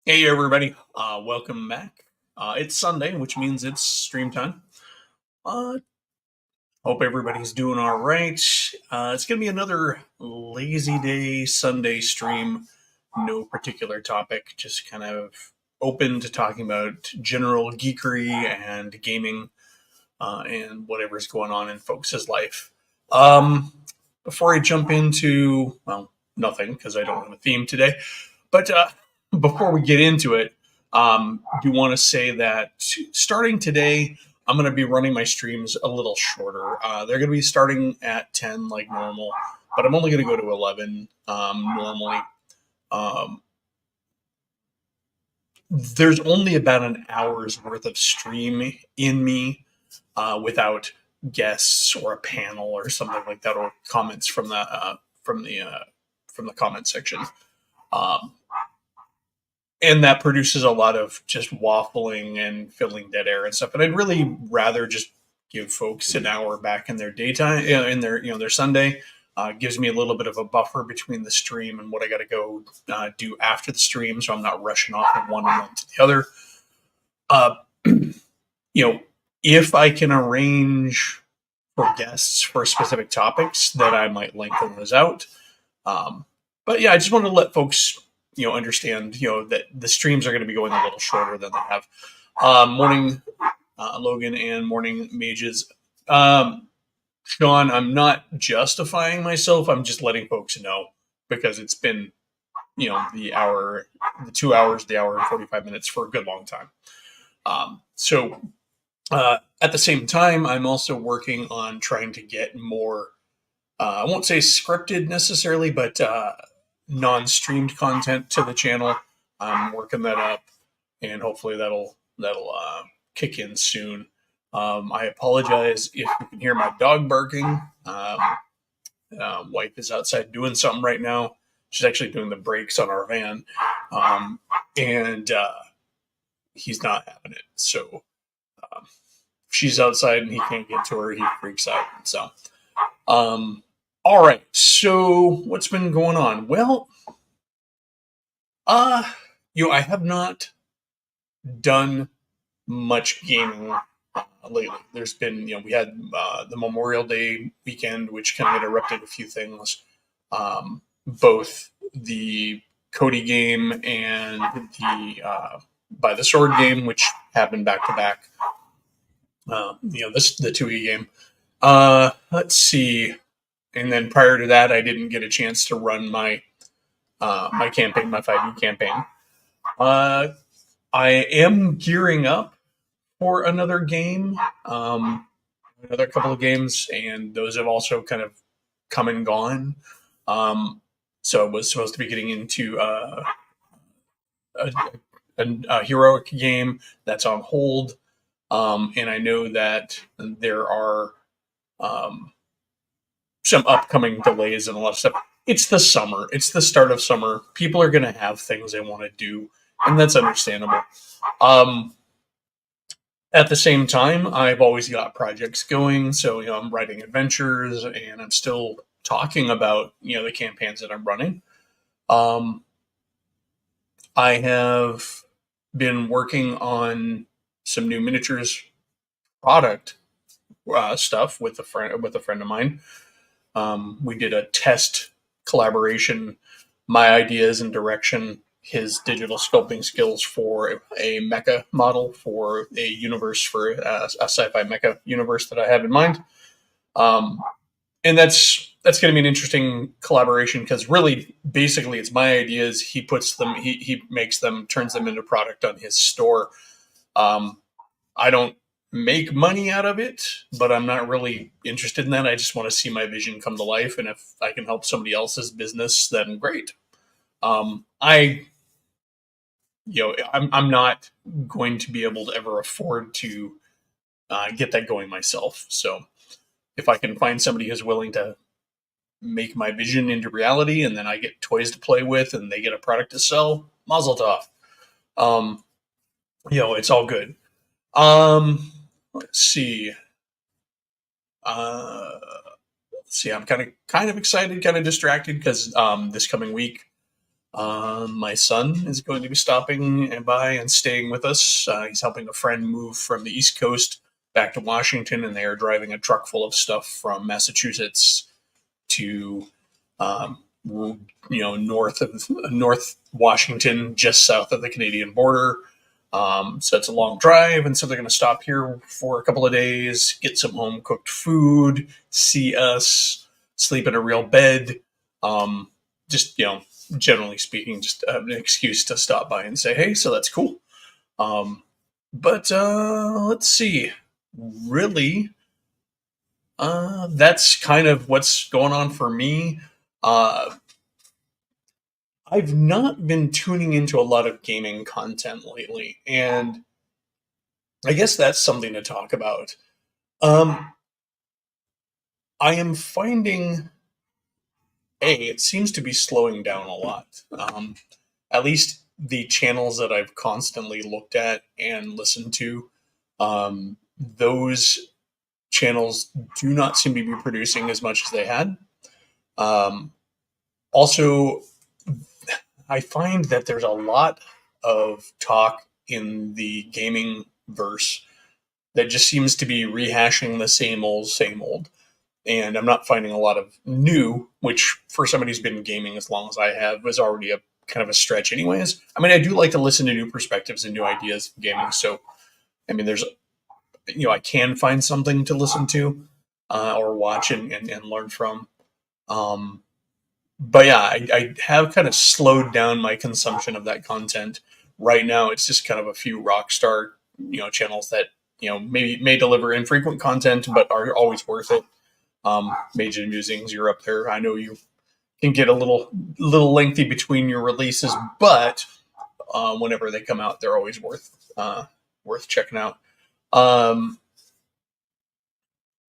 Hey everybody, welcome back. It's Sunday, which means it's stream time. Uh, Hope everybody's doing all right. It's gonna be another lazy day Sunday stream. No particular topic, just kind of open to talking about general geekery and gaming and whatever's going on in folks' life. Um, Before I jump into nothing because I don't have a theme today. But before we get into it, do want to say that starting today, I'm going to be running my streams a little shorter. They're going to be starting at 10 like normal, but I'm only going to go to 11 normally. Um, there's only about an hour's worth of stream in me without guests or a panel or something like that, or comments from the from the comment section. Um, and that produces a lot of just waffling and filling dead air and stuff. And I'd really rather just give folks an hour back in their daytime, in their their Sunday. Gives me a little bit of a buffer between the stream and what I got to go do after the stream, so I'm not rushing off from one and then to the other. Uh, you know, if I can arrange for guests for specific topics, that I might lengthen those out. But yeah, I just want to let folks understand that the streams are going to be going a little shorter than they have. Morning, Logan, and morning mages. Sean, I'm not justifying myself. I'm just letting folks know because it's been the 2 hours, the hour and 45 minutes for a good long time. At the same time, I'm also working on trying to get more. I won't say scripted necessarily, but non-streamed content to the channel. I'm working that up, and hopefully that'll kick in soon. I apologize if you can hear my dog barking. Wife is outside doing something right now. She's actually doing the brakes on our van, and he's not having it. So she's outside and he can't get to her. He freaks out. So, all right. So what's been going on? Well, uh, I have not done much gaming lately. There's been, we had the Memorial Day weekend, which kind of interrupted a few things. Both the Cody game and the by the Sword game, which happened back to back. This the 2E game. Let's see. And then prior to that, I didn't get a chance to run my campaign, my 5e campaign. I am gearing up for another game, another couple of games, and those have also kind of come and gone. So I was supposed to be getting into a, a heroic game that's on hold, and I know that there are um, some upcoming delays and a lot of stuff. It's the summer. It's the start of summer. People are going to have things they want to do, and that's understandable. Um, at the same time, I've always got projects going. So, I'm writing adventures and I'm still talking about, the campaigns that I'm running. Um, I have been working on some new miniatures product stuff with a friend of mine. We did a test collaboration, my ideas and direction, his digital sculpting skills for a mecha model for a universe, for a sci-fi mecha universe that I have in mind. Um, and that's going to be an interesting collaboration because really, basically, it's my ideas. He puts them, he makes them, turns them into product on his store. Um, I don't make money out of it, but I'm not really interested in that. I just want to see my vision come to life, and if I can help somebody else's business, then great. I, I'm not going to be able to ever afford to get that going myself. So if I can find somebody who's willing to make my vision into reality, and then I get toys to play with, and they get a product to sell, mazel tov. Um, it's all good. Let's see. Uh, let's see. I'm kind of excited, kind of distracted because this coming week My son is going to be stopping by and staying with us. He's helping a friend move from the East Coast back to Washington, and they are driving a truck full of stuff from Massachusetts to, North Washington, just south of the Canadian border. So it's a long drive, and so they're going to stop here for a couple of days, get some home cooked food, see us, sleep in a real bed. Just generally speaking, just an excuse to stop by and say, hey, so that's cool. But let's see. Really, that's kind of what's going on for me. Uh, I've not been tuning into a lot of gaming content lately, and I guess that's something to talk about. Um, I am finding, it seems to be slowing down a lot. At least the channels that I've constantly looked at and listened to, those channels do not seem to be producing as much as they had. Um, Also, I find that there's a lot of talk in the gaming verse that just seems to be rehashing the same old, same old. And I'm not finding a lot of new, which for somebody who's been in gaming as long as I have was already a kind of a stretch, anyways. I mean, I do like to listen to new perspectives and new ideas in gaming. So, I mean, I can find something to listen to or watch and learn from. Um, but yeah, I have kind of slowed down my consumption of that content. Right now, it's just kind of a few Rockstar, channels that maybe may deliver infrequent content, but are always worth it. Mage and Musings, you're up there. I know you can get a little lengthy between your releases, but whenever they come out, they're always worth checking out. Um,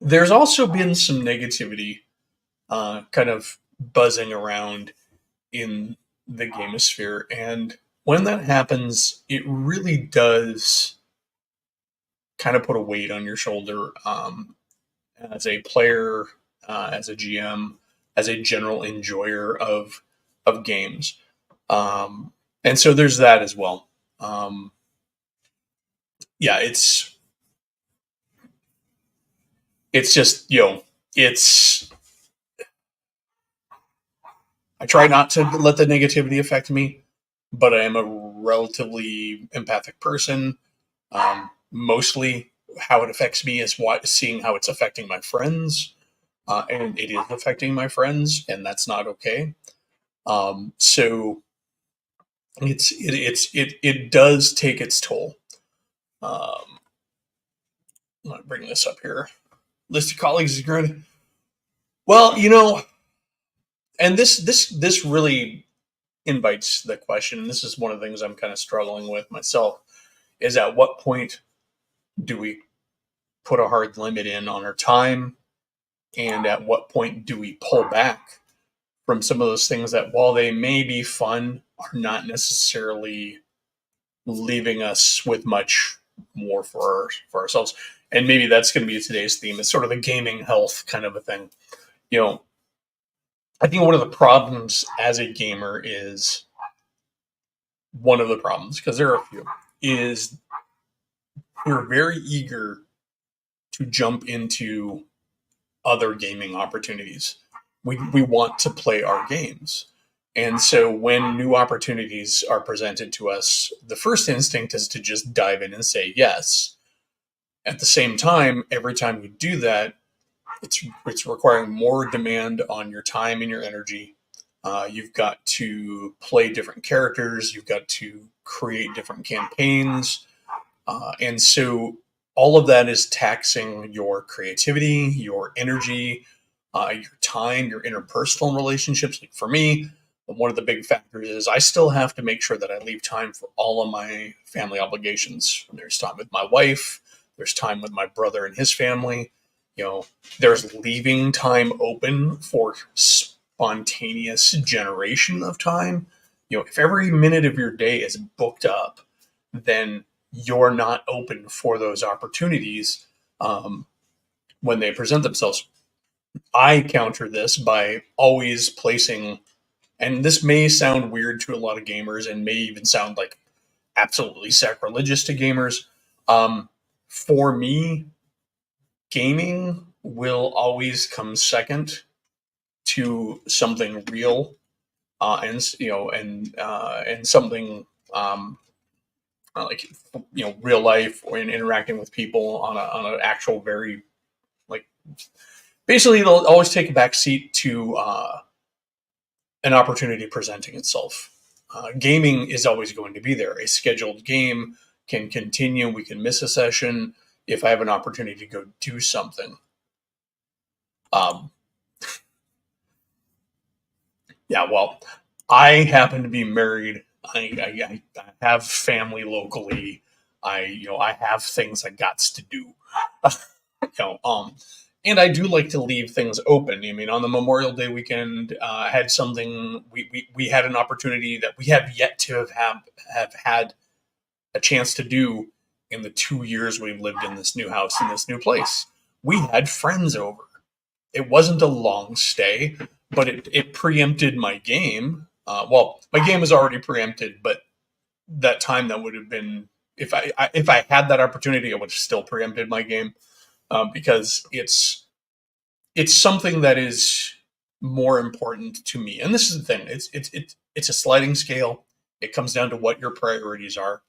there's also been some negativity kind of buzzing around in the gamosphere. And when that happens, it really does kind of put a weight on your shoulder as a player, as a GM, as a general enjoyer of games. And so there's that as well. Yeah, it's just it's I try not to let the negativity affect me, but I am a relatively empathic person. Mostly, how it affects me is seeing how it's affecting my friends, and it is affecting my friends, and that's not okay. So it does take its toll. Um, I'm gonna bring this up here. List of colleagues is good. Well, and this really invites the question. And this is one of the things I'm kind of struggling with myself. Is at what point do we put a hard limit in on our time, and at what point do we pull back from some of those things that, while they may be fun, are not necessarily leaving us with much more for ourselves. And maybe that's going to be today's theme. It's sort of the gaming health kind of a thing. You know, I think one of the problems as a gamer is one of the problems, because there are a few, is we're very eager to jump into other gaming opportunities. We want to play our games. And so when new opportunities are presented to us, the first instinct is to just dive in and say yes. At the same time, every time you do that, it's requiring more demand on your time and your energy. You've got to play different characters. You've got to create different campaigns, and so all of that is taxing your creativity, your energy, your time, your interpersonal relationships. Like for me, one of the big factors is I still have to make sure that I leave time for all of my family obligations. There's time with my wife, there's time with my brother and his family. There's leaving time open for spontaneous generation of time. If every minute of your day is booked up, then you're not open for those opportunities um, when they present themselves. I counter this by always placing And this may sound weird to a lot of gamers and may even sound like absolutely sacrilegious to gamers. Um, for me, gaming will always come second to something real, and something um, like real life or in interacting with people on an actual very like basically they'll always take a back seat to an opportunity presenting itself. Gaming is always going to be there. A scheduled game can continue. We can miss a session if I have an opportunity to go do something. Um, yeah, well, I happen to be married. I have family locally. I have things I got to do. you know, um, and I do like to leave things open. I mean, on the Memorial Day weekend, I had something. We had an opportunity that we have yet to have had a chance to do in the 2 years we've lived in this new house in this new place. We had friends over. It wasn't a long stay, but it preempted my game. Well, my game is already preempted, but that time that would have been if I had that opportunity, I would have still preempted my game because it's something that is more important to me. And this is the thing: it's a sliding scale. It comes down to what your priorities are.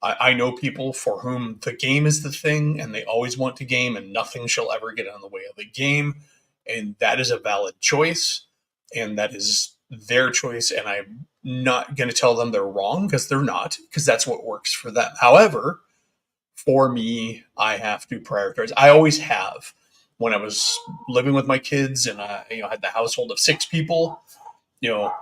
I know people for whom the game is the thing, and they always want to game, and nothing shall ever get in the way of the game, and that is a valid choice, and that is their choice. And I'm not going to tell them they're wrong because they're not, because that's what works for them. However, for me, I have to prioritize. I always have. When I was living with my kids and I had the household of 6 people, you know,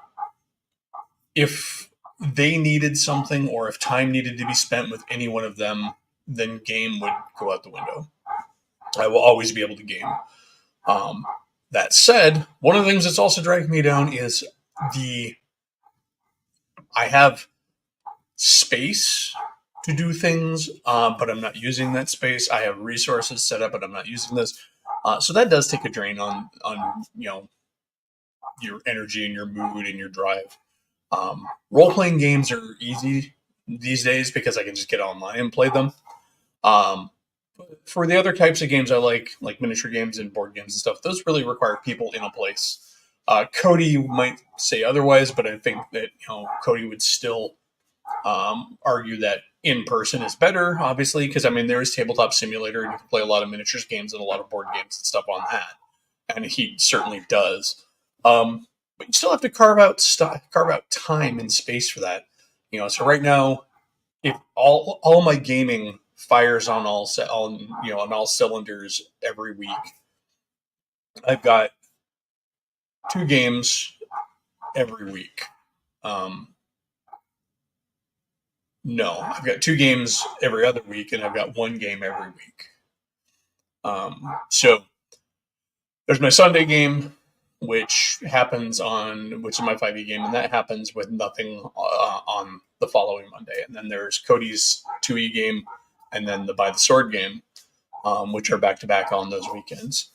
if they needed something or if time needed to be spent with any one of them, then game would go out the window. I will always be able to game. Um, that said, one of the things that's also dragging me down is the I have space to do things, but I'm not using that space. I have resources set up, but I'm not using this. So that does take a drain on your energy and your mood and your drive. Role playing games are easy these days because I can just get online and play them. Um, for the other types of games I like miniature games and board games and stuff, those really require people in a place. Cody might say otherwise, but I think that Cody would still argue that in person is better, obviously, because I mean there is Tabletop Simulator, and you can play a lot of miniatures games and a lot of board games and stuff on that, and he certainly does. But you still have to carve out time and space for that. So right now, if all my gaming fires on on all cylinders every week, I've got 2 games every week. Um, no, I've got 2 games every other week, and I've got 1 game every week. So there's my Sunday game, which is my 5e game, and that happens with nothing on the following Monday. And then there's Cody's 2e game, and then the By the Sword game, which are back to back on those weekends.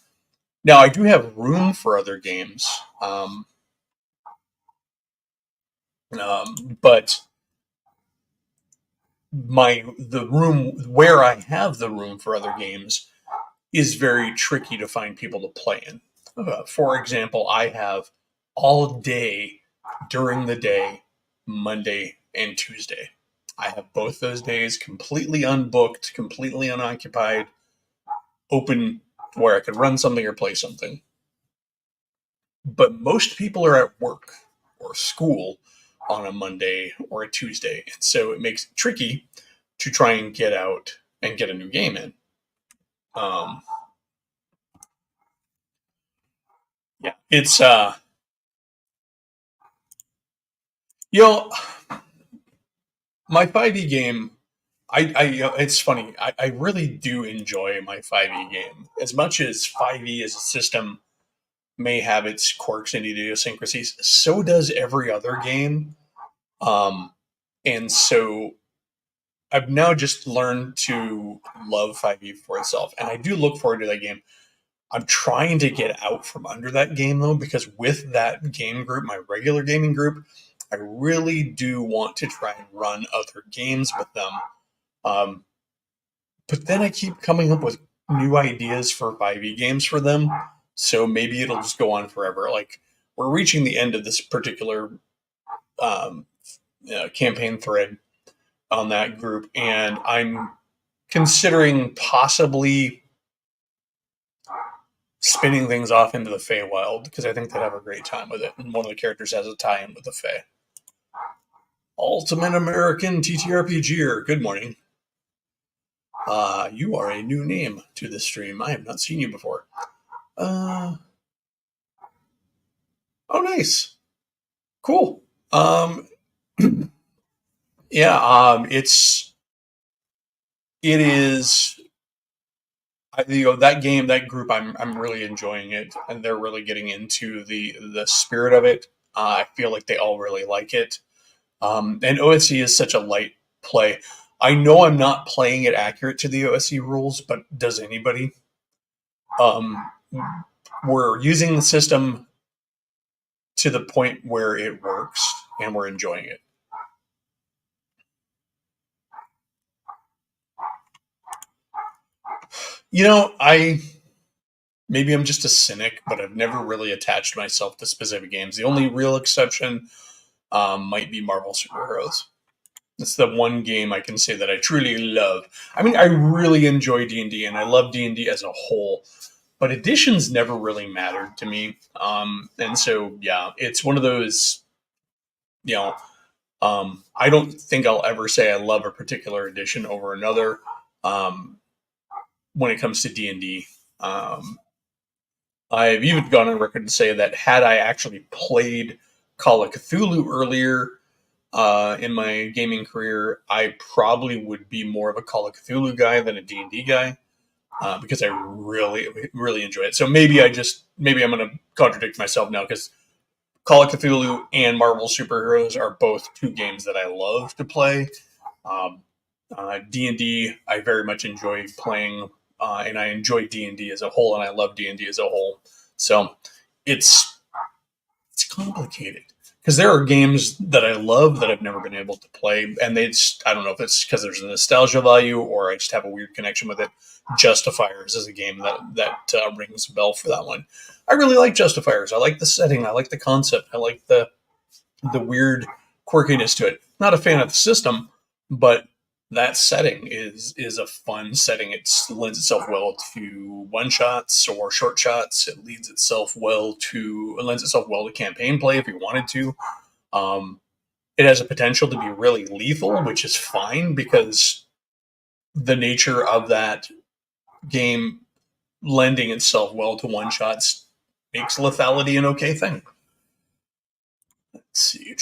Now, I do have room for other games, but the room where I have the room for other games is very tricky to find people to play in. For example, I have all day during the day, Monday and Tuesday. I have both those days completely unbooked, completely unoccupied, open where I could run something or play something. But most people are at work or school on a Monday or a Tuesday. And so it makes it tricky to try and get out and get a new game in. Um, yeah, it's you know my 5e game. It's funny. I really do enjoy my 5e game as much as 5e as a system may have its quirks and idiosyncrasies. So does every other game. And so I've now just learned to love 5e for itself, and I do look forward to that game. I'm trying to get out from under that game though, because with that game group, my regular gaming group, I really do want to try and run other games with them. Um, but then I keep coming up with new ideas for 5e games for them. So maybe it'll just go on forever. Like, we're reaching the end of this particular um, campaign thread on that group, and I'm considering possibly spinning things off into the Feywild because I think they'd have a great time with it. And one of the characters has a tie-in with the Fey. Ultimate American TTRPGer, good morning. You are a new name to this stream. I have not seen you before. Oh, nice. Cool. Yeah, it is, that game, that group, I'm really enjoying it, and they're really getting into the spirit of it. I feel like they all really like it. And OSE is such a light play. I know I'm not playing it accurate to the OSE rules, but does anybody? Um, we're using the system to the point where it works, and we're enjoying it. Maybe I'm just a cynic, but I've never really attached myself to specific games. The only real exception might be Marvel Superheroes. It's the one game I can say that I truly love. I mean, I really enjoy D&D, and I love D&D as a whole, but editions never really mattered to me. And so, yeah, it's one of those, I don't think I'll ever say I love a particular edition over another when it comes to D&D. I've even gone on record to say that had I actually played Call of Cthulhu earlier in my gaming career, I probably would be more of a Call of Cthulhu guy than a D&D guy because I really, really enjoy it. So maybe I'm going to contradict myself now because Call of Cthulhu and Marvel Superheroes are both two games that I love to play. D&D, I very much enjoy playing, and I enjoy D&D as a whole, and I love D&D as a whole. So it's complicated because there are games that I love that I've never been able to play, and I don't know if it's because there's a nostalgia value or I just have a weird connection with it. Justifiers is a game that rings a bell for that one. I really like Justifiers. I like the setting. I like the concept. I like the weird quirkiness to it. Not a fan of the system, but that setting is a fun setting. It lends itself well to one shots or short shots. It lends itself well to campaign play if you wanted to. It has a potential to be really lethal, which is fine because the nature of that game lending itself well to one shots makes lethality an okay thing. Let's see.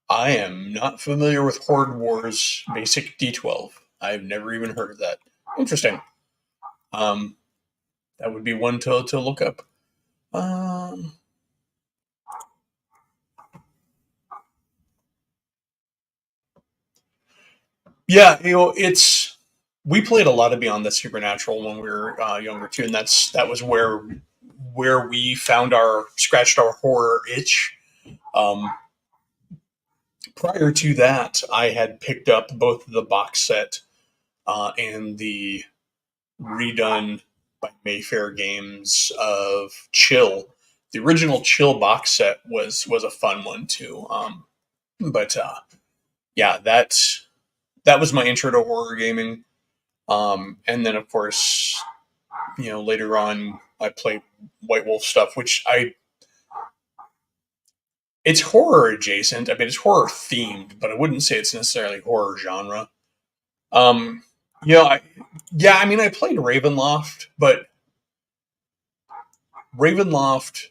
I am not familiar with Horde Wars Basic D12. I've never even heard of that. Interesting. That would be one to look up. Yeah, we played a lot of Beyond the Supernatural when we were younger too, and that was where we scratched our horror itch. Prior to that, I had picked up both the box set and the redone by Mayfair Games of Chill. The original Chill box set was a fun one too. But yeah, that was my intro to horror gaming. And then of course, later on I played White Wolf stuff, which it's horror adjacent. I mean, it's horror themed, but I wouldn't say it's necessarily horror genre. Um, I played Ravenloft, but Ravenloft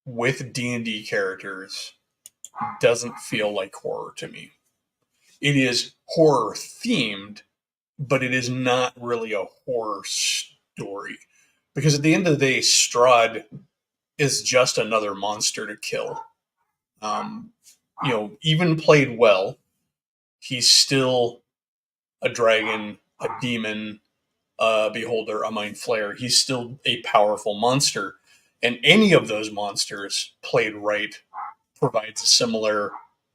with D&D characters doesn't feel like horror to me. It is horror themed, but it is not really a horror story. Because at the end of the day, Strahd is just another monster to kill. Even played well, he's still a dragon, a demon, a beholder, a mind flayer. He's still a powerful monster. And any of those monsters played right provides a similar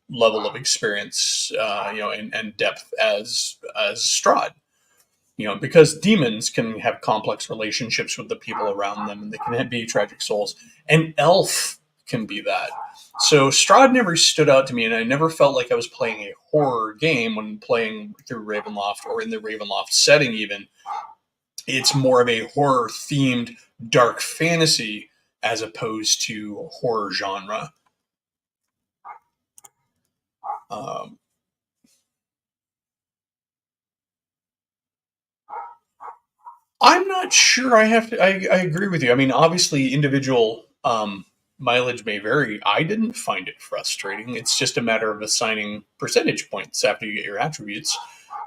level of experience, and depth as Strahd. Because demons can have complex relationships with the people around them, and they can be tragic souls. And elf can be that. So Strahd never stood out to me, and I never felt like I was playing a horror game when playing through Ravenloft or in the Ravenloft setting. Even it's more of a horror themed dark fantasy as opposed to horror genre. Um, I'm not sure. I agree with you. I mean, obviously, individual mileage may vary. I didn't find it frustrating. It's just a matter of assigning percentage points after you get your attributes.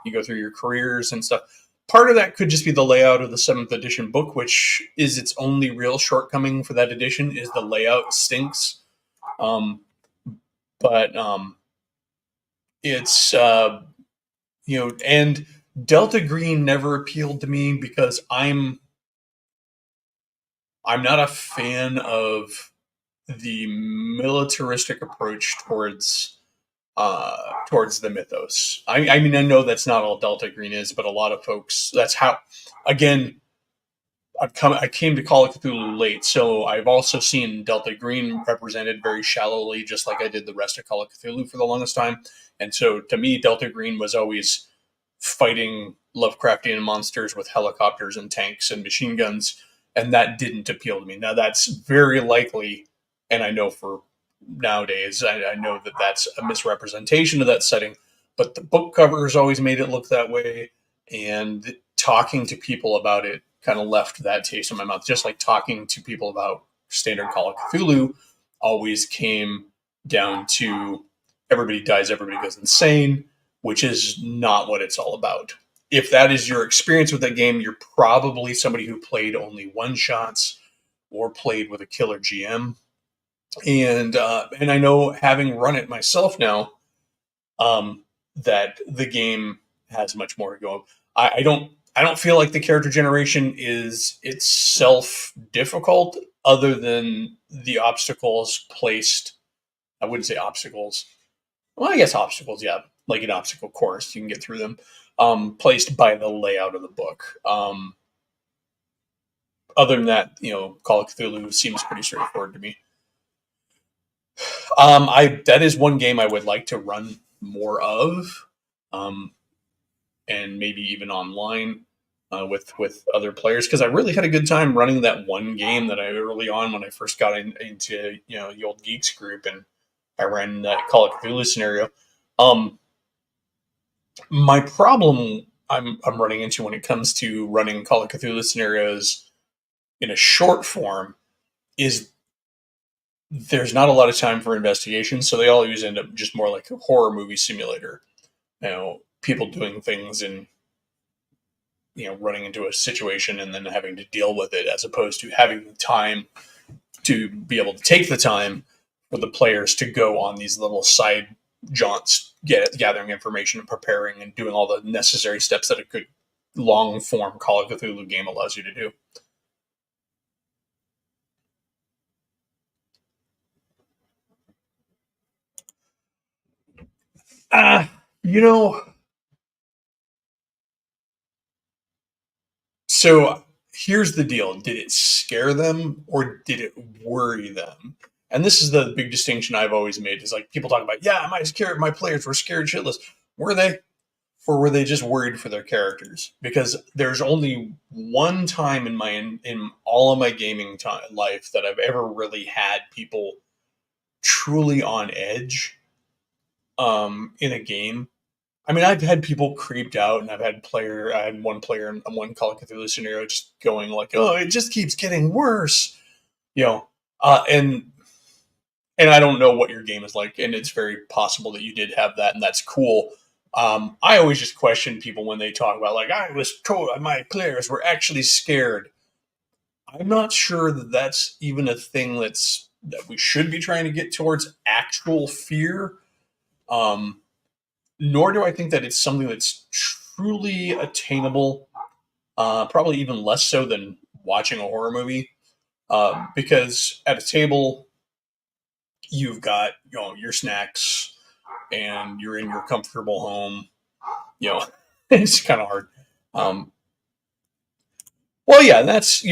You go through your careers and stuff. Part of that could just be the layout of the 7th edition book, which is its only real shortcoming for that edition. Is the layout stinks. But it's and Delta Green never appealed to me because I'm not a fan of the militaristic approach towards the mythos. I mean, I know that's not all Delta Green is, but a lot of folks. That's how. Again, I came to Call of Cthulhu late, so I've also seen Delta Green represented very shallowly, just like I did the rest of Call of Cthulhu for the longest time. And so, to me, Delta Green was always fighting Lovecraftian monsters with helicopters and tanks and machine guns, and that didn't appeal to me. Now, that's very likely, and I know for nowadays, I know that that's a misrepresentation of that setting, but the book covers always made it look that way, and talking to people about it kind of left that taste in my mouth. Just like talking to people about standard Call of Cthulhu always came down to everybody dies, everybody goes insane, which is not what it's all about. If that is your experience with that game, you're probably somebody who played only one shots or played with a killer GM. And I know, having run it myself now, that the game has much more to go. I don't feel like the character generation is itself difficult, other than the obstacles placed. I wouldn't say obstacles. Well, I guess obstacles, yeah, like an obstacle course, you can get through them. Placed by the layout of the book. Other than that, Call of Cthulhu seems pretty straightforward to me. I That is one game I would like to run more of, um, and maybe even online with other players, because I really had a good time running that one game that I early on when I first got into the old Geeks group, and I ran that Call of Cthulhu scenario. Um, my problem I'm running into when it comes to running Call of Cthulhu scenarios in a short form is there's not a lot of time for investigation, so they always end up just more like a horror movie simulator. People doing things and running into a situation and then having to deal with it, as opposed to having the time to be able to take the time for the players to go on these little side jaunts, gathering information and preparing and doing all the necessary steps that a good long form Call of Cthulhu game allows you to do. Uh, you know, so here's the deal. Did it scare them or did it worry them? And this is the big distinction I've always made, is like, people talk about, yeah, my players were scared shitless. Were they? Or were they just worried for their characters? Because there's only one time in all of my gaming life that I've ever really had people truly on edge in a game. I mean, I've had people creeped out, and I had one player in one Call of Cthulhu scenario just going like, "Oh, it just keeps getting worse," you know. And I don't know what your game is like, and it's very possible that you did have that, and that's cool. I always just question people when they talk about, like, I was told my players were actually scared. I'm not sure that that's even a thing that we should be trying to get towards actual fear. Um, Nor do I think that it's something that's truly attainable. Probably even less so than watching a horror movie, because at a table you've got your snacks and you're in your comfortable home. You know, it's kind of hard. Um, well, yeah, that's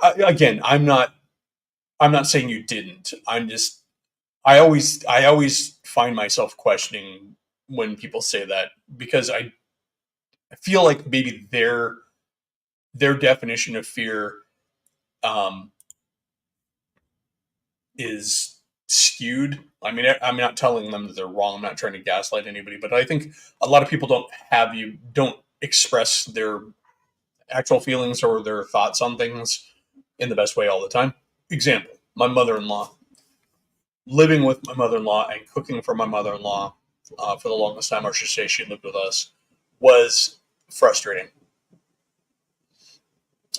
again, I'm not saying you didn't. I always find myself questioning when people say that, because I feel like maybe their definition of fear um, is skewed. I mean, I'm not telling them that they're wrong. I'm not trying to gaslight anybody, but I think a lot of people don't express their actual feelings or their thoughts on things in the best way all the time. Example: my mother-in-law. Living with my mother-in-law and cooking for my mother-in-law for the longest time, or should say, she lived with us, was frustrating.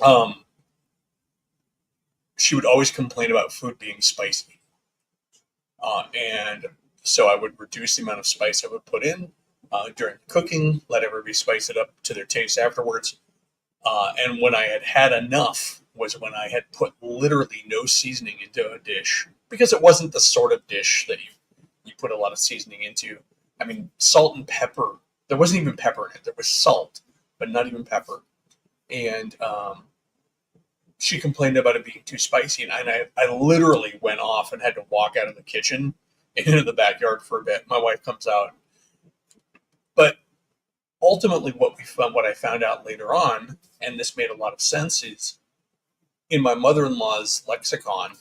Um, she would always complain about food being spicy, and so I would reduce the amount of spice I would put in during cooking, let everybody spice it up to their taste afterwards. And when I had enough was when I had put literally no seasoning into a dish, because it wasn't the sort of dish that you put a lot of seasoning into. I mean, salt and pepper. There wasn't even pepper in it. There was salt, but not even pepper. And she complained about it being too spicy, and I literally went off and had to walk out of the kitchen into the backyard for a bit. My wife comes out, but ultimately, what I found out later on, and this made a lot of sense, is in my mother-in-law's lexicon,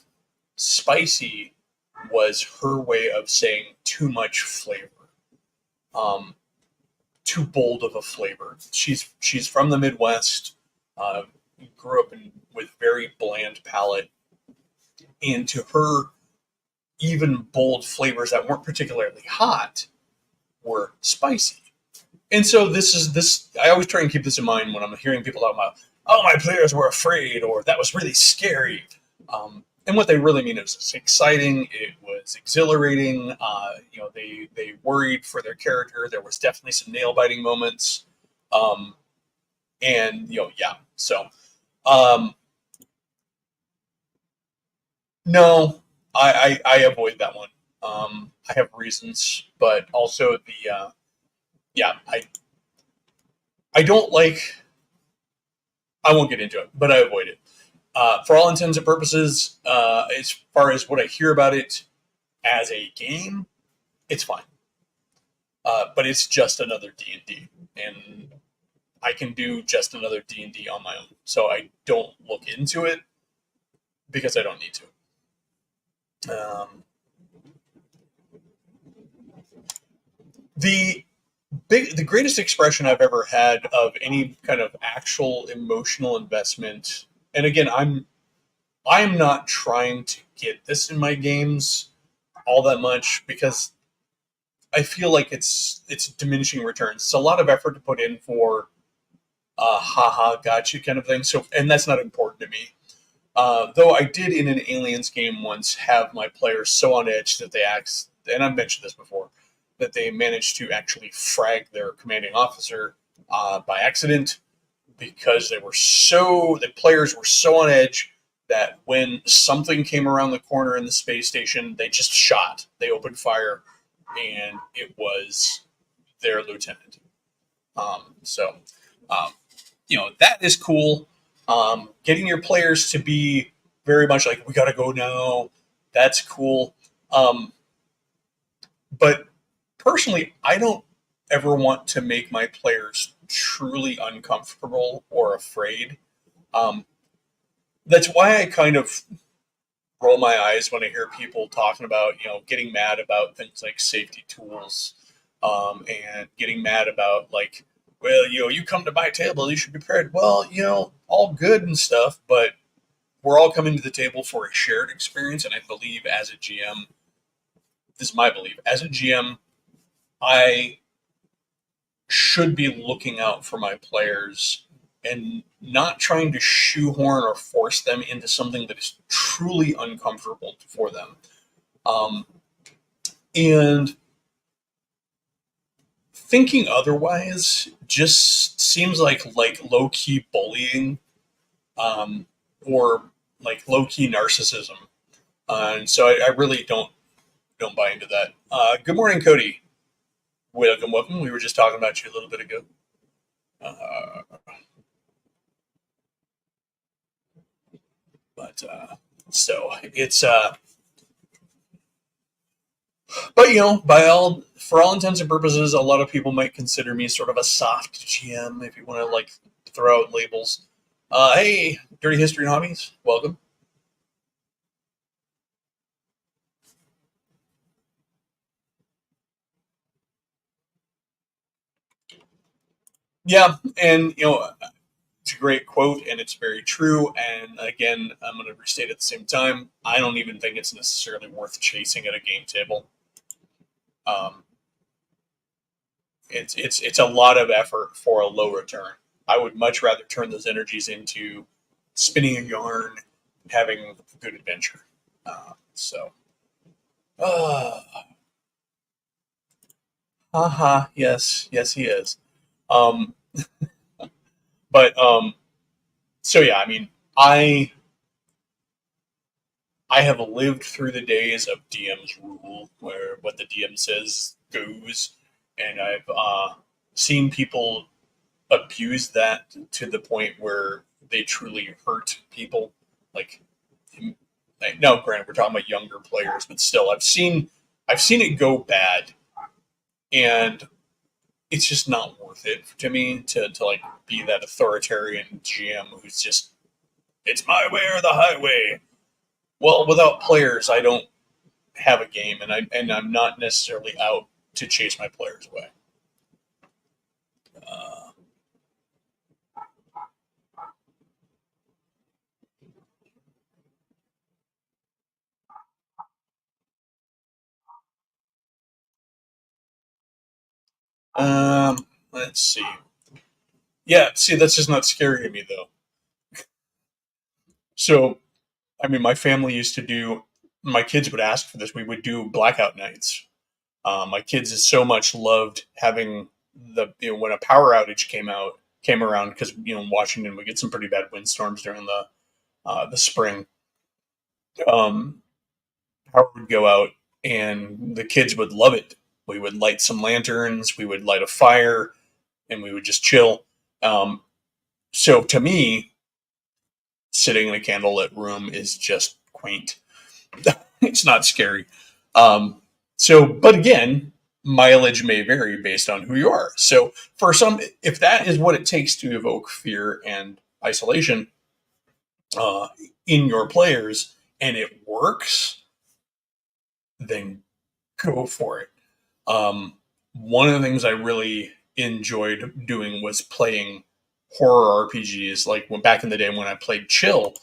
spicy was her way of saying too much flavor, um, too bold of a flavor. She's from the Midwest, uh, grew up with very bland palate, and to her, even bold flavors that weren't particularly hot were spicy. And so this. I always try and keep this in mind when I'm hearing people talk about, "Oh, my players were afraid," or "That was really scary." And what they really mean is it's exciting. It was exhilarating. They worried for their character. There was definitely some nail biting moments. Um, and yeah. So um, no, I avoid that one. I have reasons, but also yeah, I don't like. I won't get into it, but I avoid it. For all intents and purposes, as far as what I hear about it as a game, it's fine. But it's just another D&D, and I can do just another D&D on my own. So I don't look into it because I don't need to. The the greatest expression I've ever had of any kind of actual emotional investment, and again, I'm not trying to get this in my games all that much, because I feel like it's diminishing returns. It's a lot of effort to put in for haha gotcha kind of thing. So, and that's not important to me. Though I did in an Aliens game once have my players so on edge that they asked, and I've mentioned this before, that they managed to actually frag their commanding officer by accident, because the players were so on edge that when something came around the corner in the space station, they just shot. They opened fire, and it was their lieutenant. So, um, that is cool. Getting your players to be very much like, we got to go now. That's cool. Um, but personally, I don't ever want to make my players truly uncomfortable or afraid. Um, that's why I kind of roll my eyes when I hear people talking about, getting mad about things like safety tools, and getting mad about, like, well, you come to my table, you should be prepared. Well, all good and stuff, but we're all coming to the table for a shared experience. And I believe as a GM, this is my belief, as a GM, I should be looking out for my players and not trying to shoehorn or force them into something that is truly uncomfortable for them. Um, and thinking otherwise just seems like low key bullying, um, or like low key narcissism. And so I really don't buy into that. Good morning, Cody. Welcome, welcome. We were just talking about you a little bit ago. Uh, but so it's but by all for all intents and purposes, a lot of people might consider me sort of a soft GM if you want to like throw out labels. Hey, Dirty History and Hobbies, welcome. Yeah, and it's a great quote and it's very true. And again, I'm going to restate at the same time. I don't even think it's necessarily worth chasing at a game table. Um, it's a lot of effort for a low return. I would much rather turn those energies into spinning a yarn, having a good adventure. So, uh, haha, yes, yes, he is. Um, but so yeah, I mean, I I have lived through the days of DM's rule, where what the DM says goes, and I've seen people abuse that to the point where they truly hurt people. Like, no, granted, we're talking about younger players, but still, I've seen it go bad, and it's just not worth it to me to like be that authoritarian GM who's just it's my way or the highway. Well, without players, I don't have a game, and I'm not necessarily out to chase my players away. Uh, let's see. Yeah, see, that's just not scary to me though. So, I mean, my family used to do. My kids would ask for this. We would do blackout nights. My kids has so much loved having when a power outage came around because in Washington we get some pretty bad windstorms during the spring. Um, Power would go out and the kids would love it. We would light some lanterns, we would light a fire, and we would just chill. Um, so to me, sitting in a candlelit room is just quaint. It's not scary. Um, but again, mileage may vary based on who you are. So for some, if that is what it takes to evoke fear and isolation uh, in your players, and it works, then go for it. One of the things I really enjoyed doing was playing horror RPGs. Like back in the day when I played Chill,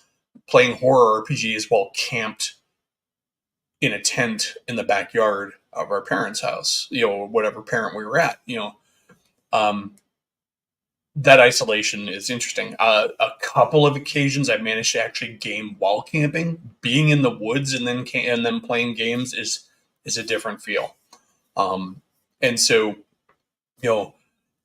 playing horror RPGs while camped in a tent in the backyard of our parents' house, whatever parent we were at, um, that isolation is interesting. A couple of occasions I've managed to actually game while camping. Being in the woods and then playing games is a different feel. Um, and so,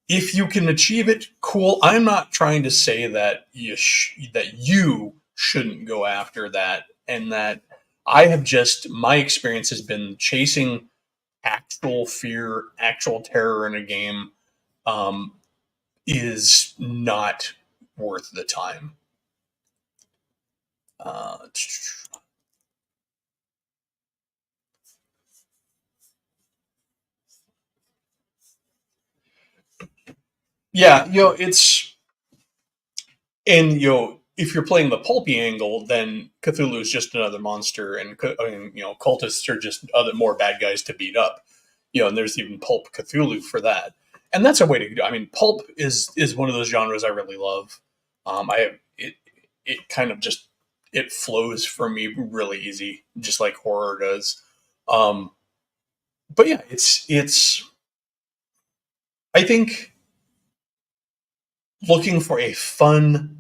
if you can achieve it, cool. I'm not trying to say that you shouldn't go after that, and that I have just my experience has been chasing actual fear, actual terror in a game um, is not worth the time. Uh, yeah, it's and if you're playing the pulpy angle, then Cthulhu is just another monster, and cultists are just other more bad guys to beat up. And there's even pulp Cthulhu for that, and that's a way to do. I mean, pulp is one of those genres I really love. I have it kind of just it flows for me really easy, just like horror does. Um, but yeah, it's I think looking for a fun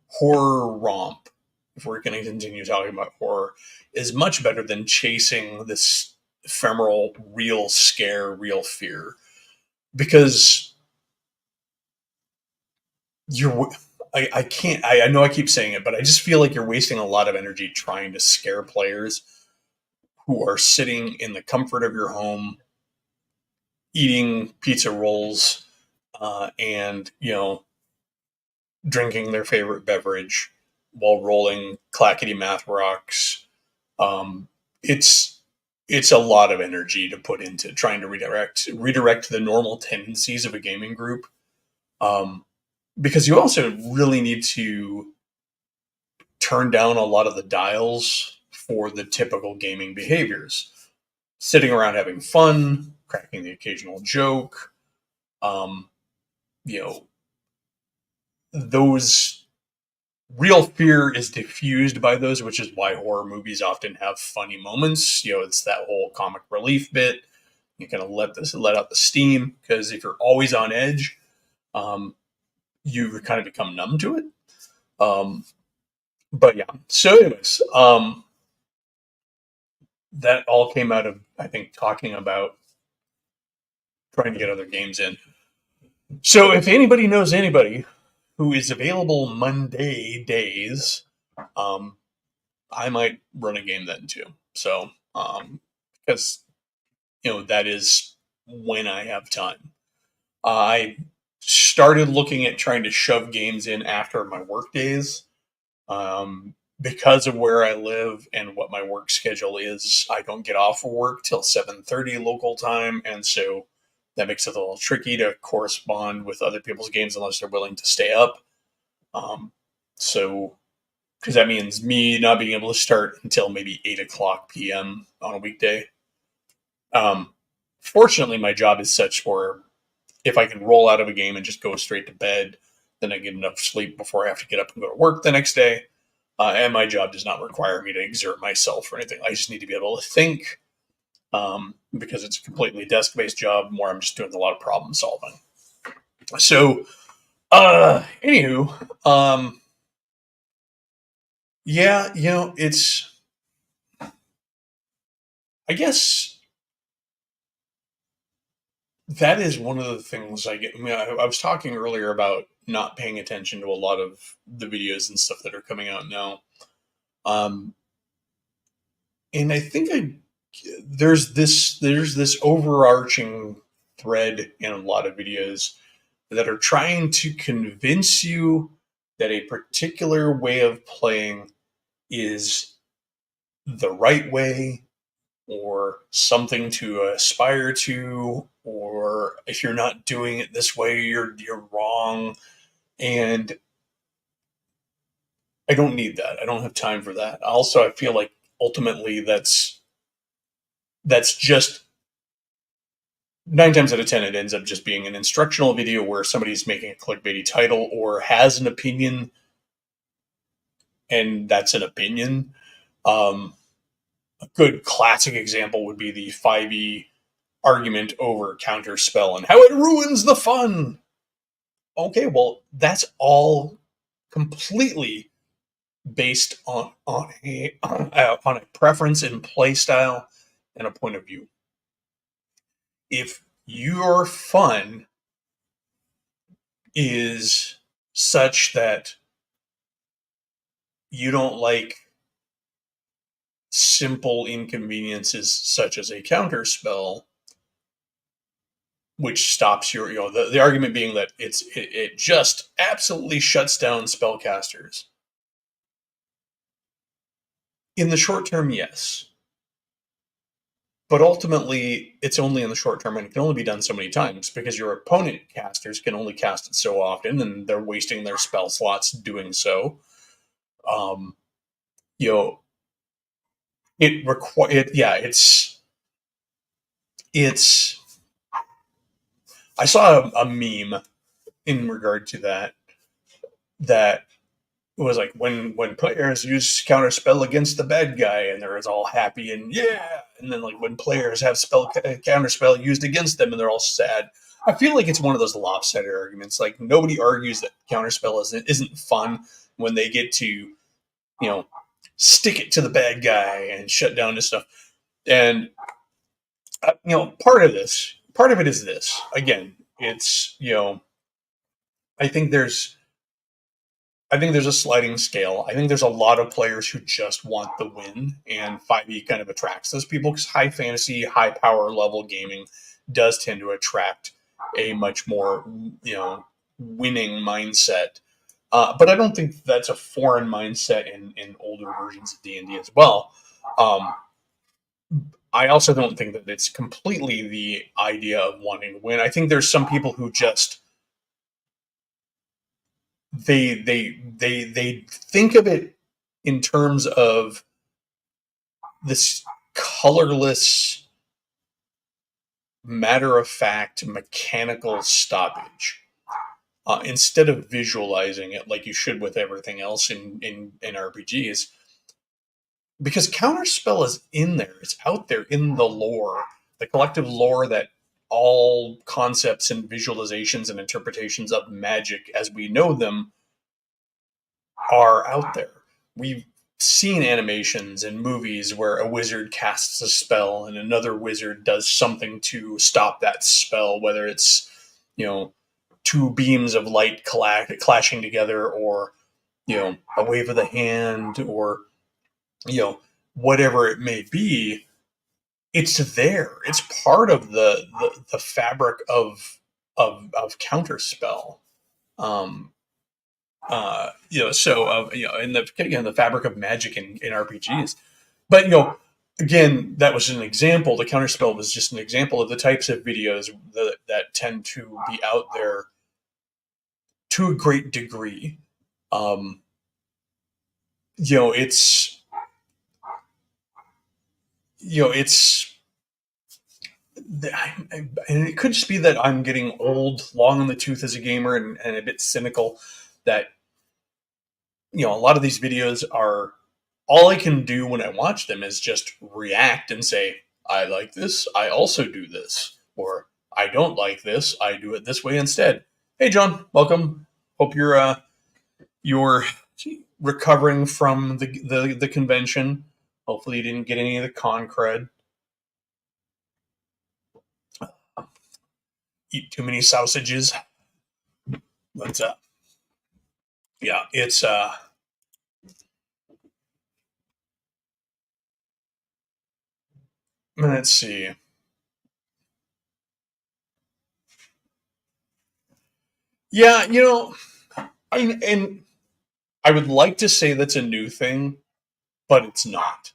horror romp, if we're going to continue talking about horror, is much better than chasing this ephemeral, real scare, real fear. Because you're, I can't, I know I keep saying it, but I just feel like you're wasting a lot of energy trying to scare players who are sitting in the comfort of your home, eating pizza rolls, and, drinking their favorite beverage while rolling clackety math rocks. Um, it's it's a lot of energy to put into trying to redirect the normal tendencies of a gaming group. Um, because you also really need to turn down a lot of the dials for the typical gaming behaviors. Sitting around having fun, cracking the occasional joke, um, you know, those real fear is diffused by those, which is why horror movies often have funny moments. It's that whole comic relief bit. You kind of let out the steam, because if you're always on edge, um, you kind of become numb to it. Um, but yeah. So, anyways, that all came out of, I think, talking about trying to get other games in. So, if anybody knows anybody who is available Monday days, um, I might run a game then too. So, because that is when I have time. I started looking at trying to shove games in after my work days. Because of where I live and what my work schedule is, I don't get off of work till 7:30 local time, and so that makes it a little tricky to correspond with other people's games unless they're willing to stay up. Um, so because that means me not being able to start until maybe 8 o'clock p.m. on a weekday. Um, Fortunately, my job is such where if I can roll out of a game and just go straight to bed, then I get enough sleep before I have to get up and go to work the next day. And my job does not require me to exert myself or anything. I just need to be able to think, because it's a completely desk based job where I'm just doing a lot of problem solving. So, anywho, yeah, I guess that is one of the things I get. I mean, I was talking earlier about not paying attention to a lot of the videos and stuff that are coming out now. Um, and I think there's this overarching thread in a lot of videos that are trying to convince you that a particular way of playing is the right way, or something to aspire to, or if you're not doing it this way, you're wrong. And I don't need that. I don't have time for that. Also, I feel like ultimately that's just 9 times out of 10, it ends up just being an instructional video where somebody's making a clickbaity title or has an opinion, and that's an opinion. A good classic example would be the 5e argument over counterspell and how it ruins the fun. Okay, well, that's all completely based on a preference in play style and a point of view. If your fun is such that you don't like simple inconveniences such as a counterspell, which stops the argument being that it just absolutely shuts down spellcasters. In the short term, yes. But ultimately, it's only in the short term, and it can only be done so many times because your opponent casters can only cast it so often, and they're wasting their spell slots doing so. Um, you know, it's. I saw a meme in regard to that was like when players use counterspell against the bad guy and they're all happy and yeah, and then like when players have counterspell used against them and they're all sad. I feel like it's one of those lopsided arguments. Like nobody argues that counterspell isn't fun when they get to stick it to the bad guy and shut down this stuff. And part of it is this. Again, it's I think there's I think there's a sliding scale. I think there's a lot of players who just want the win, and 5e kind of attracts those people because high fantasy, high power level gaming does tend to attract a much more winning mindset. But I don't think that's a foreign mindset in older versions of D&D as well. I also don't think that it's completely the idea of wanting to win. I think there's some people who just they think of it in terms of this colorless, matter of fact, mechanical stoppage. Instead of visualizing it like you should with everything else in RPGs, because counterspell is in there, it's out there in the lore, the collective lore that all concepts and visualizations and interpretations of magic as we know them are out there. We've seen animations and movies where a wizard casts a spell and another wizard does something to stop that spell, whether it's two beams of light clashing together, or a wave of the hand, or whatever it may be. It's there. It's part of the fabric of counterspell. In the fabric of magic in RPGs. But again, that was an example. The counterspell was just an example of the types of videos that tend to be out there to a great degree. And it could just be that I'm getting old, long in the tooth as a gamer, and a bit cynical. That a lot of these videos are, all I can do when I watch them is just react and say, I like this, I also do this, or I don't like this, I do it this way instead. Hey John, welcome. Hope you're recovering from the convention. Hopefully you didn't get any of the con cred. Eat too many sausages. But yeah, it's let's see. Yeah, and I would like to say that's a new thing, but it's not.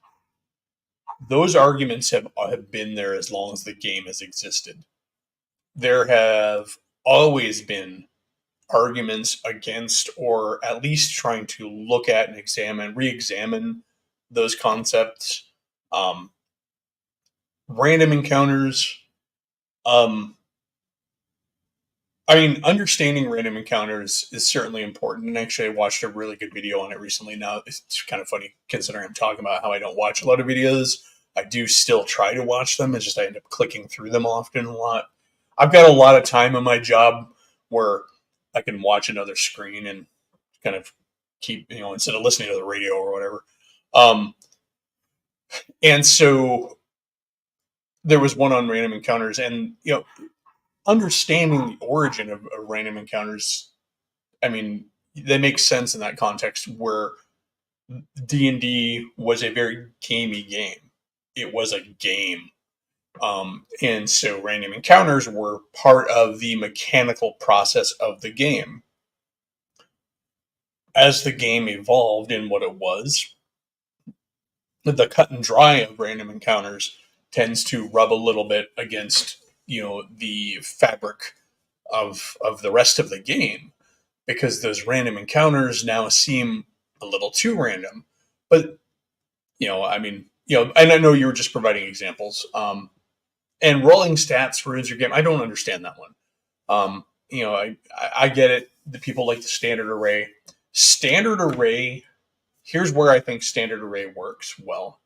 Those arguments have been there as long as the game has existed. There have always been arguments against, or at least trying to look at and re-examine those concepts. Random encounters. Understanding random encounters is certainly important. And actually, I watched a really good video on it recently. Now, it's kind of funny considering I'm talking about how I don't watch a lot of videos. I do still try to watch them. It's just I end up clicking through them often a lot. I've got a lot of time in my job where I can watch another screen and kind of keep, instead of listening to the radio or whatever. And so there was one on random encounters, and understanding the origin of random encounters, they make sense in that context where D&D was a very gamey game. It was a game. And so random encounters were part of the mechanical process of the game. As the game evolved in what it was, the cut and dry of random encounters tends to rub a little bit against the fabric of the rest of the game, because those random encounters now seem a little too random. But and I know you were just providing examples. And rolling stats for your game, I don't understand that one. I get it. The people like the standard array. Standard array. Here's where I think standard array works well.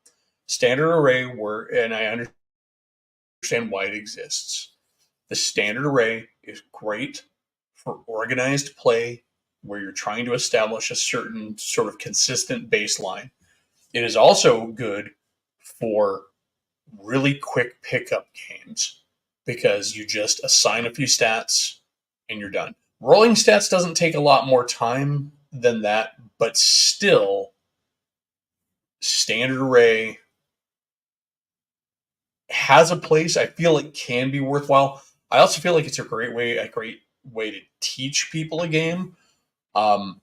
Standard array and I understand why it exists. The standard array is great for organized play where you're trying to establish a certain sort of consistent baseline. It is also good for really quick pickup games because you just assign a few stats and you're done. Rolling stats doesn't take a lot more time than that, but still, standard array has a place. I feel it can be worthwhile. I also feel like it's a great way to teach people a game, um,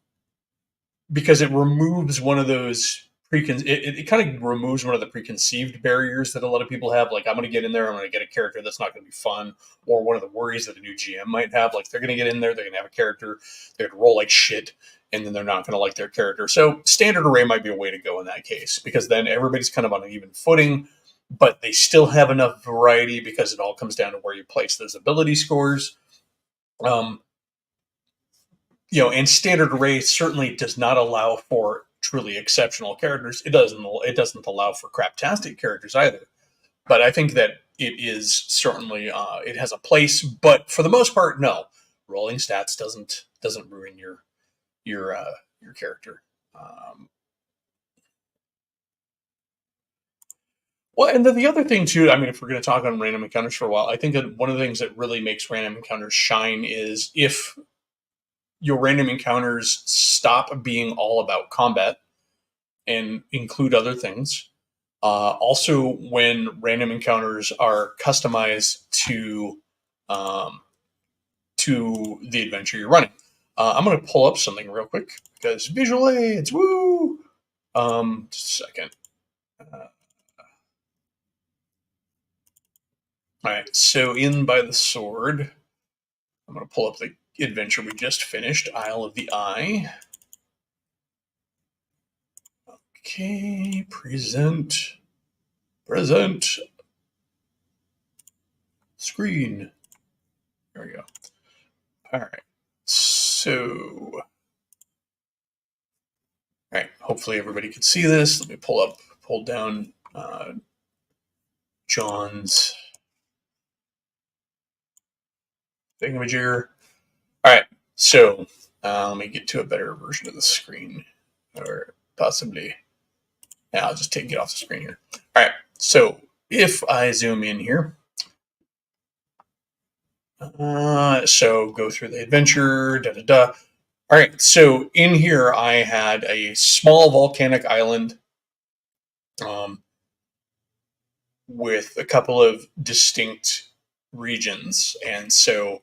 because it removes one of those it kind of removes one of the preconceived barriers that a lot of people have. Like, I'm going to get in there, I'm going to get a character that's not going to be fun, or one of the worries that a new GM might have. Like, they're going to get in there, they're going to have a character, they're going to roll like shit, and then they're not going to like their character. So standard array might be a way to go in that case, because then everybody's kind of on an even footing, but they still have enough variety because it all comes down to where you place those ability scores. Um, and standard array certainly does not allow for truly exceptional characters. It doesn't allow for craptastic characters either. But I think that it is certainly it has a place. But for the most part, no. Rolling stats doesn't ruin your character. Um, well, and then the other thing too, I mean, if we're going to talk on random encounters for a while, I think that one of the things that really makes random encounters shine is if your random encounters stop being all about combat and include other things. Also, when random encounters are customized um, to the adventure you're running. I'm going to pull up something real quick because visual aids, woo! Just a second. All right, so in by the sword, I'm going to pull up the adventure we just finished, Isle of the Eye. Okay, present screen. There we go. All right, so, all right, hopefully everybody can see this. Let me pull down John's thingamajigger. All right, so let me get to a better version of the screen, or possibly, yeah, I'll just take it off the screen here. All right, so if I zoom in here, so go through the adventure, All right, so in here I had a small volcanic island with a couple of distinct regions, and so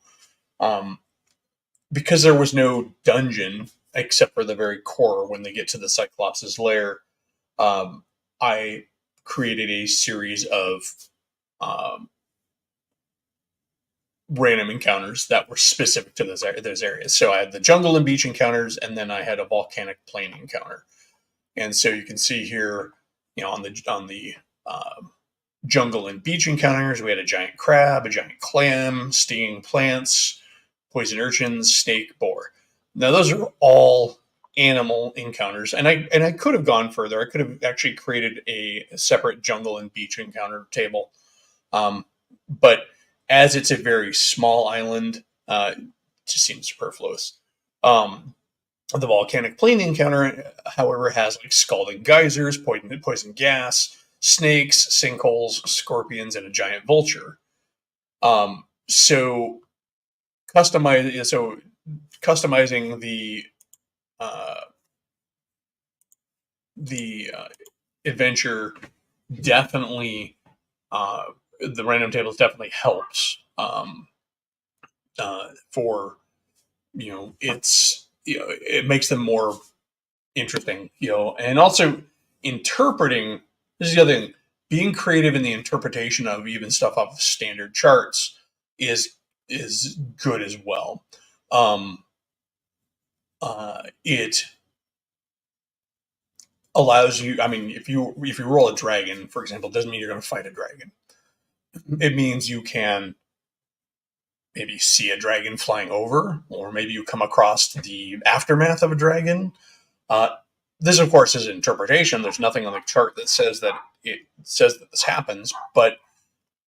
because there was no dungeon except for the very core when they get to the Cyclops' lair, I created a series of um, random encounters that were specific to those areas. So I had the jungle and beach encounters, and then I had a volcanic plain encounter. And so you can see here, on the jungle and beach encounters, we had a giant crab, a giant clam, stinging plants, poison urchins, snake, boar. Now those are all animal encounters, and I could have gone further. I could have actually created a separate jungle and beach encounter table, but as it's a very small island, it just seems superfluous. The volcanic plain encounter, however, has like scalding geysers, poison gas, snakes, sinkholes, scorpions, and a giant vulture. So customizing uh, the adventure definitely the random tables definitely helps for it makes them more interesting, and also interpreting. This is the other thing. Being creative in the interpretation of even stuff off of standard charts is good as well. It allows you. I mean, if you roll a dragon, for example, it doesn't mean you're going to fight a dragon. It means you can maybe see a dragon flying over, or maybe you come across the aftermath of a dragon. This, of course, is interpretation. There's nothing on the chart that says that this happens, but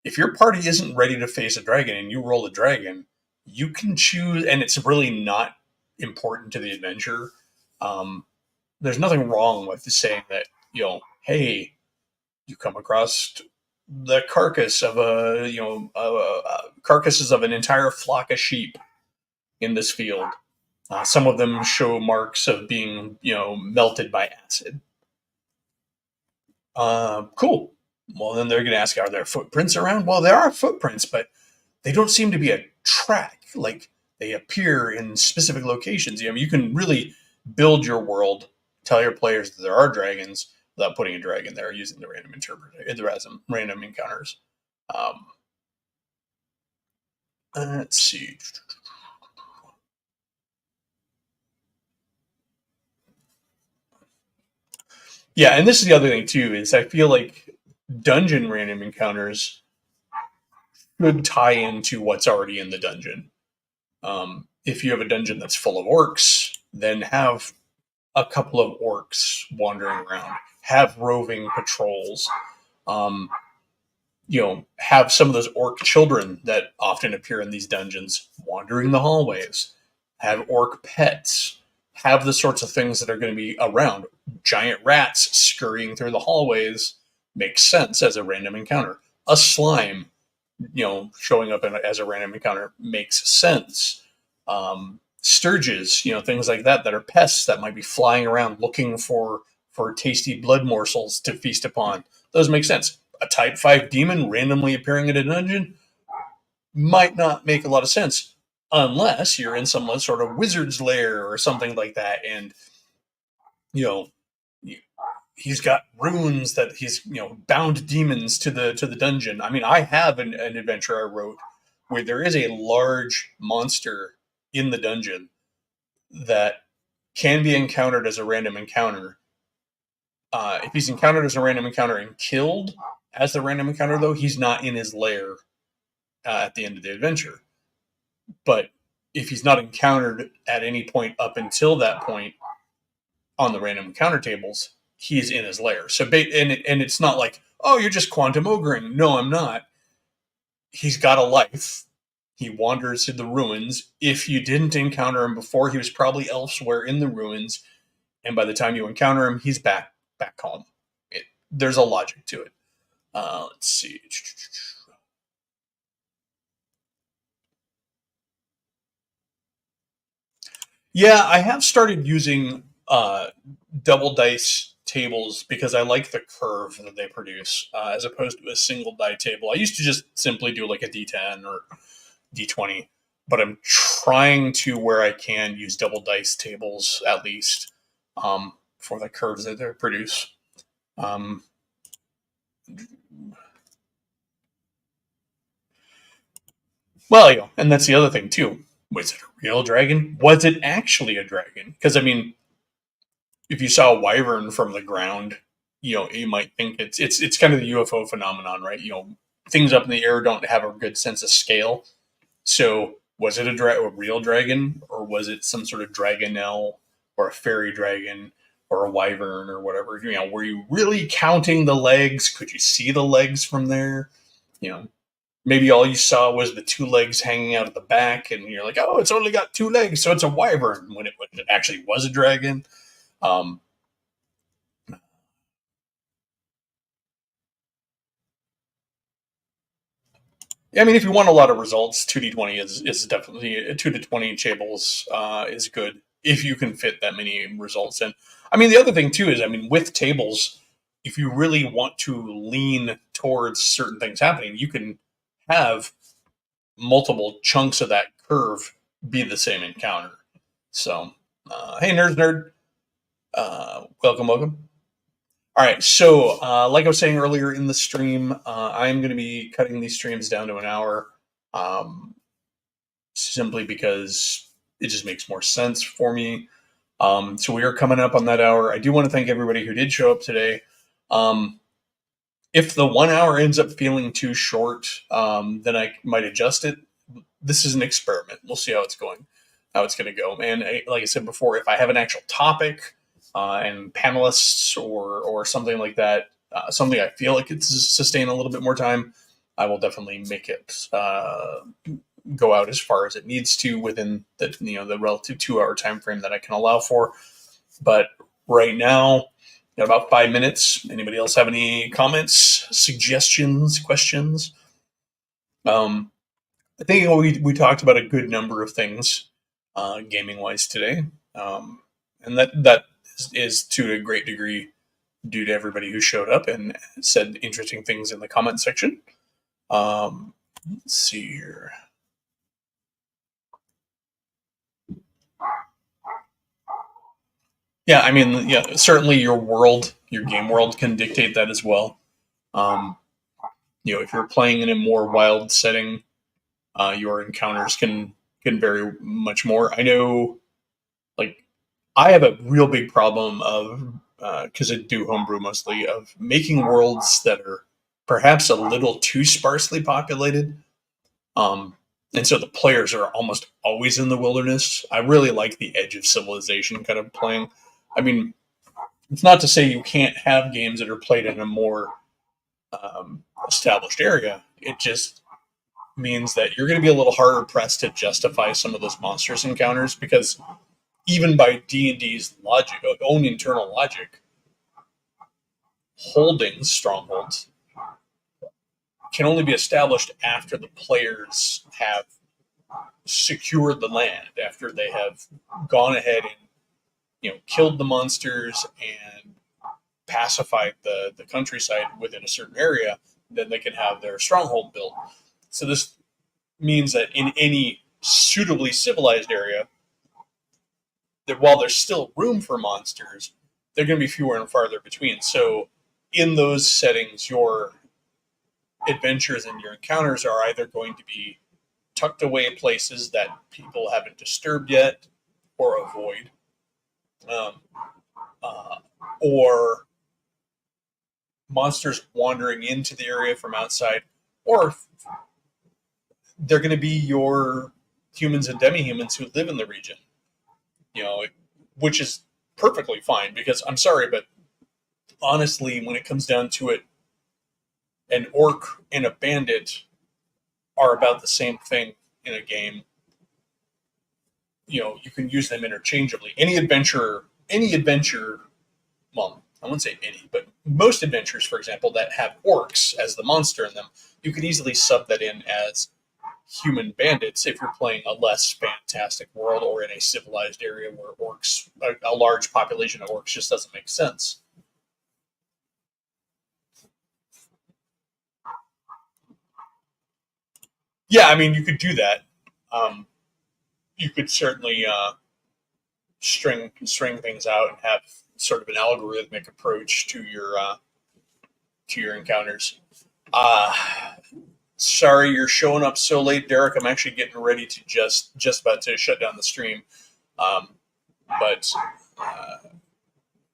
if your party isn't ready to face a dragon and you roll a dragon, you can choose, and it's really not important to the adventure. Um, there's nothing wrong with saying that, hey, you come across the carcass of carcasses of an entire flock of sheep in this field. Some of them show marks of being, melted by acid. Cool. Well, then they're going to ask, are there footprints around? Well, there are footprints, but they don't seem to be a track. Like, they appear in specific locations. You can really build your world, tell your players that there are dragons without putting a dragon there, using the random random encounters. Let's see. Yeah, and this is the other thing too, is I feel like dungeon random encounters should tie into what's already in the dungeon. If you have a dungeon that's full of orcs, then have a couple of orcs wandering around. Have roving patrols. Um, have some of those orc children that often appear in these dungeons wandering the hallways. Have orc pets. Have the sorts of things that are going to be around. Giant rats scurrying through the hallways makes sense as a random encounter. A slime, showing up as a random encounter makes sense. Sturges, things like that are pests that might be flying around looking for tasty blood morsels to feast upon. Those make sense. A type 5 demon randomly appearing in a dungeon might not make a lot of sense unless you're in some sort of wizard's lair or something like that, and he's got runes that he's bound demons to the dungeon. I mean, I have an adventure I wrote where there is a large monster in the dungeon that can be encountered as a random encounter. If he's encountered as a random encounter and killed as the random encounter, though, he's not in his lair at the end of the adventure. But if he's not encountered at any point up until that point on the random encounter tables, he's in his lair. So, and it's not like, oh, you're just quantum ogring. No, I'm not. He's got a life. He wanders to the ruins. If you didn't encounter him before, he was probably elsewhere in the ruins. And by the time you encounter him, he's back home. There's a logic to it. Let's see. Yeah, I have started using double dice tables because I like the curve that they produce as opposed to a single die table. I used to just simply do like a D10 or D20, but I'm trying to, where I can, use double dice tables at least for the curves that they produce. Well, and that's the other thing too. Was it a real dragon? Was it actually a dragon? Because I mean, if you saw a wyvern from the ground, you might think it's kind of the UFO phenomenon, right? Things up in the air don't have a good sense of scale. So was it a real dragon, or was it some sort of dragonelle or a fairy dragon or a wyvern or whatever? Were you really counting the legs? Could you see the legs from there? Maybe all you saw was the two legs hanging out at the back, and you're like, oh, it's only got two legs, so it's a wyvern, when it actually was a dragon. Um, I mean, if you want a lot of results, 2d20 is definitely 2 to 20 tables is good if you can fit that many results in. I mean, the other thing too is, I mean, with tables, if you really want to lean towards certain things happening, you can have multiple chunks of that curve be the same encounter. So, hey, nerds, nerd, welcome. All right, so like I was saying earlier in the stream, I'm going to be cutting these streams down to an hour, simply because it just makes more sense for me. So we are coming up on that hour. I do want to thank everybody who did show up today. If the 1 hour ends up feeling too short, then I might adjust it. This is an experiment. We'll see how it's going to go. And like I said before, if I have an actual topic and panelists or something like that, something I feel like could sustain a little bit more time, I will definitely make it go out as far as it needs to within the relative 2 hour time frame that I can allow for. But right now, got about 5 minutes. Anybody else have any comments, suggestions, questions? I think we talked about a good number of things, gaming wise today, and that is to a great degree due to everybody who showed up and said interesting things in the comment section. Let's see here. Yeah, I mean, yeah, certainly your world, your game world can dictate that as well. Um, if you're playing in a more wild setting, your encounters can vary much more. I know, like, I have a real big problem of because I do homebrew mostly of making worlds that are perhaps a little too sparsely populated. Um, and so the players are almost always in the wilderness. I really like the edge of civilization kind of playing. I mean, it's not to say you can't have games that are played in a more established area. It just means that you're going to be a little harder pressed to justify some of those monstrous encounters because even by D&D's logic, own internal logic, holdings, strongholds, can only be established after the players have secured the land, after they have gone ahead and killed the monsters and pacified the countryside within a certain area. Then they can have their stronghold built. So this means that in any suitably civilized area, that while there's still room for monsters, they're going to be fewer and farther between. So in those settings, your adventures and your encounters are either going to be tucked away places that people haven't disturbed yet or avoid, um, uh, or monsters wandering into the area from outside, or they're going to be your humans and demi-humans who live in the region, which is perfectly fine because I'm sorry, but honestly, when it comes down to it, an orc and a bandit are about the same thing in a game. You can use them interchangeably. Any adventure, well, I wouldn't say any, but most adventures, for example, that have orcs as the monster in them, you could easily sub that in as human bandits if you're playing a less fantastic world or in a civilized area where a large population of orcs just doesn't make sense. Yeah, I mean, you could do that. You could certainly string things out and have sort of an algorithmic approach to your encounters. Uh, Sorry you're showing up so late, Derek. I'm actually getting ready to just about to shut down the stream. But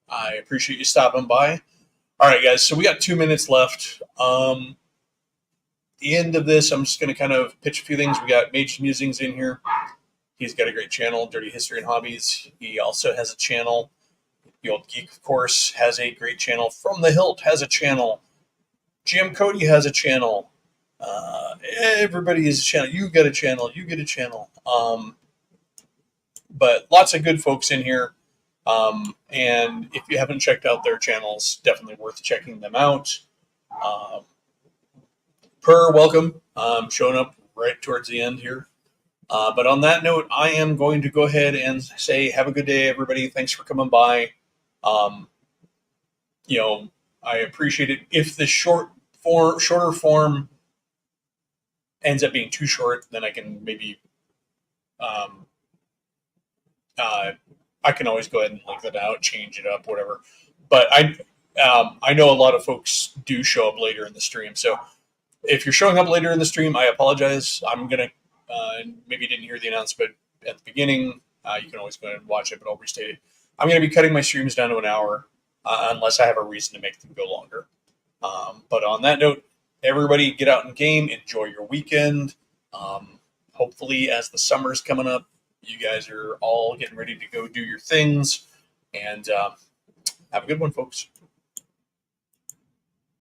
I appreciate you stopping by. All right, guys. So we got 2 minutes left. The end of this, I'm just going to kind of pitch a few things. We got Mage Musings in here. He's got a great channel, Dirty History and Hobbies. He also has a channel. The Old Geek, of course, has a great channel. From the Hilt has a channel. GM Cody has a channel. Everybody has a channel. You got a channel. You get a channel. But lots of good folks in here. And if you haven't checked out their channels, definitely worth checking them out. Welcome. Showing up right towards the end here. But on that note, I am going to go ahead and say have a good day, everybody. Thanks for coming by. I appreciate it. If the shorter form ends up being too short, then I can maybe I can always go ahead and link that out, change it up, whatever. But I know a lot of folks do show up later in the stream, so if you're showing up later in the stream, I apologize. I'm gonna maybe you didn't hear the announcement at the beginning. You can always go ahead and watch it, but I'll restate it. I'm going to be cutting my streams down to an hour unless I have a reason to make them go longer. But on that note, everybody get out and game. Enjoy your weekend. Hopefully, as the summer's coming up, you guys are all getting ready to go do your things. And have a good one, folks.